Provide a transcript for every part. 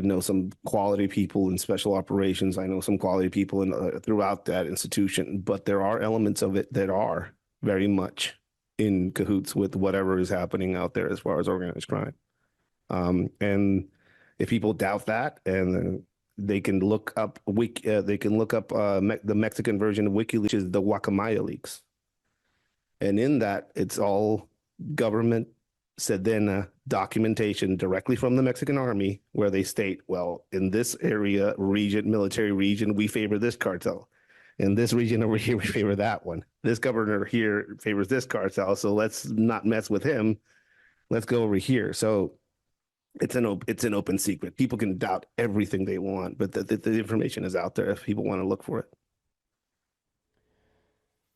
know some quality people in special operations. I know some quality people throughout that institution, but there are elements of it that are very much in cahoots with whatever is happening out there as far as organized crime. And if people doubt that, and they can look up the Mexican version of WikiLeaks, which is the Guacamaya leaks. And in that, it's all government Sedena documentation directly from the Mexican army, where they state, well, in this area, military region, we favor this cartel. In this region over here, we favor that one. This governor here favors this cartel, so let's not mess with him. Let's go over here. So it's an open secret. People can doubt everything they want, but the information is out there if people want to look for it.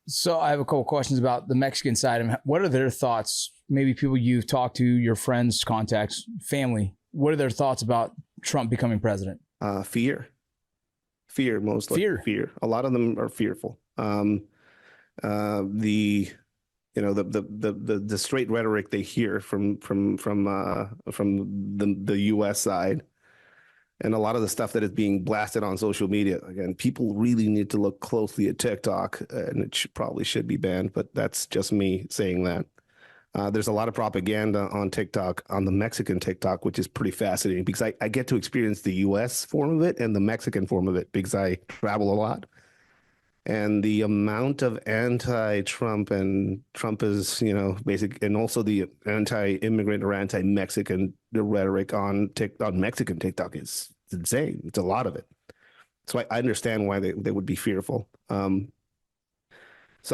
So I have a couple questions about the Mexican side. What are their thoughts? Maybe people you've talked to, your friends, contacts, family. What are their thoughts about Trump becoming president? Fear, mostly. Fear. A lot of them are fearful. The straight rhetoric they hear from the U.S. side, and a lot of the stuff that is being blasted on social media. Again, people really need to look closely at TikTok, and it probably should be banned, but that's just me saying that. There's a lot of propaganda on TikTok, on the Mexican TikTok, which is pretty fascinating because I get to experience the U.S. form of it and the Mexican form of it because I travel a lot. And the amount of anti-Trump and Trump is, basic, and also the anti-immigrant or anti-Mexican rhetoric on Mexican TikTok is insane. It's a lot of it. So I understand why they would be fearful. Some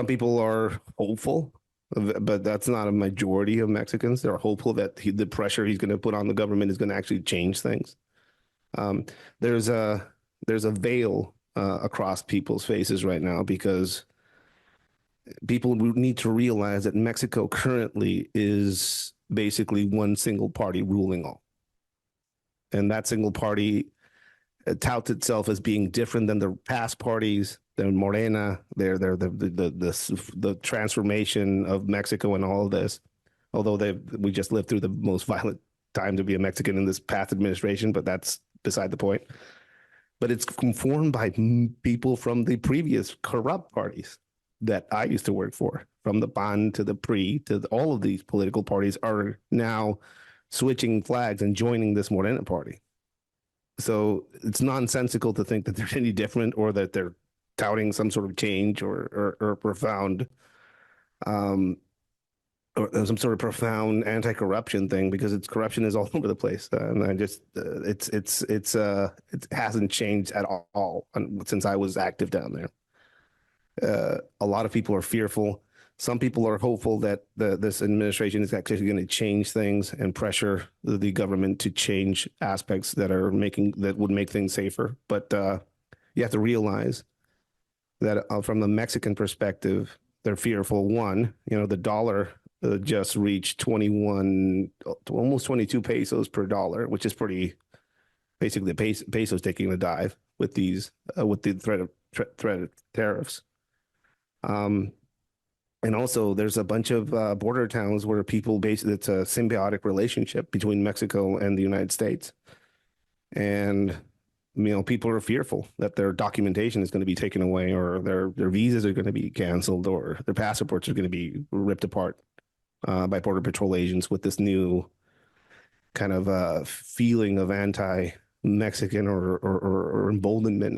people are hopeful, but that's not a majority of Mexicans. They're hopeful that the pressure he's going to put on the government is going to actually change things. There's a veil across people's faces right now because people need to realize that Mexico currently is basically one single party ruling all. And that single party touts itself as being different than the past parties. They're Morena. They're the transformation of Mexico and all of this. Although we just lived through the most violent time to be a Mexican in this past administration, but that's beside the point. But it's formed by people from the previous corrupt parties that I used to work for, from the PAN to the PRI to all of these political parties are now switching flags and joining this Morena party. So it's nonsensical to think that they're any different or that they're touting some sort of change or profound or some sort of profound anti-corruption thing, because corruption is all over the place, and I just it hasn't changed at all since I was active down there. A lot of people are fearful. Some people are hopeful that this administration is actually going to change things and pressure the government to change aspects that would make things safer. But you have to realize that from the Mexican perspective, they're fearful. One, the dollar just reached 21, almost 22 pesos per dollar, which is pretty. Basically, the peso's taking a dive with the threat of tariffs. And also, there's a bunch of border towns where people basically, it's a symbiotic relationship between Mexico and the United States. And, people are fearful that their documentation is going to be taken away, or their visas are going to be canceled, or their passports are going to be ripped apart by Border Patrol agents with this new kind of feeling of anti-Mexican or emboldenment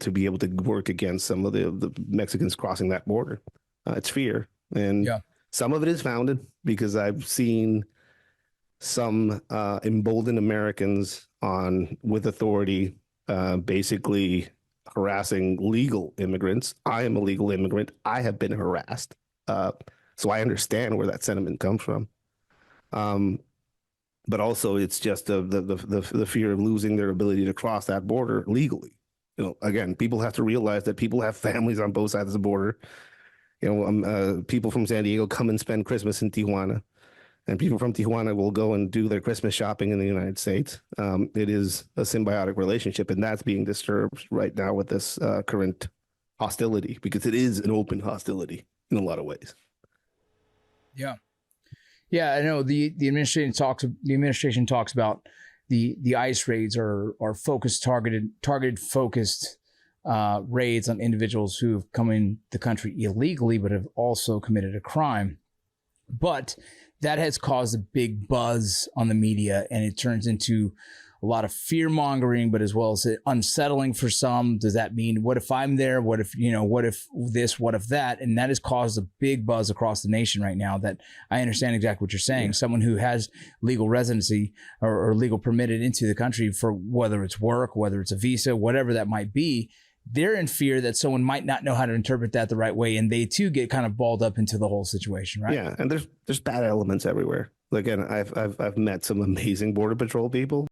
to be able to work against some of the Mexicans crossing that border. It's fear. And some of it is founded because I've seen some emboldened Americans with authority basically harassing legal immigrants. I am a legal immigrant. I have been harassed. So I understand where that sentiment comes from. But also it's just the fear of losing their ability to cross that border legally. Again, people have to realize that people have families on both sides of the border. People from San Diego come and spend Christmas in Tijuana, and people from Tijuana will go and do their Christmas shopping in the United States. It is a symbiotic relationship, and that's being disturbed right now with this current hostility, because it is an open hostility in a lot of ways. Yeah. I know the administration talks about the ICE raids are targeted focused raids on individuals who have come in the country illegally, but have also committed a crime. But that has caused a big buzz on the media, and it turns into a lot of fear mongering, but as well as unsettling for some. Does that mean, what if I'm there? What if, what if this, what if that? And that has caused a big buzz across the nation right now, that I understand exactly what you're saying. Yeah. Someone who has legal residency or legal permitted into the country for whether it's work, whether it's a visa, whatever that might be, they're in fear that someone might not know how to interpret that the right way. And they too get kind of balled up into the whole situation, right? Yeah. And there's bad elements everywhere. Again, I've met some amazing Border Patrol people.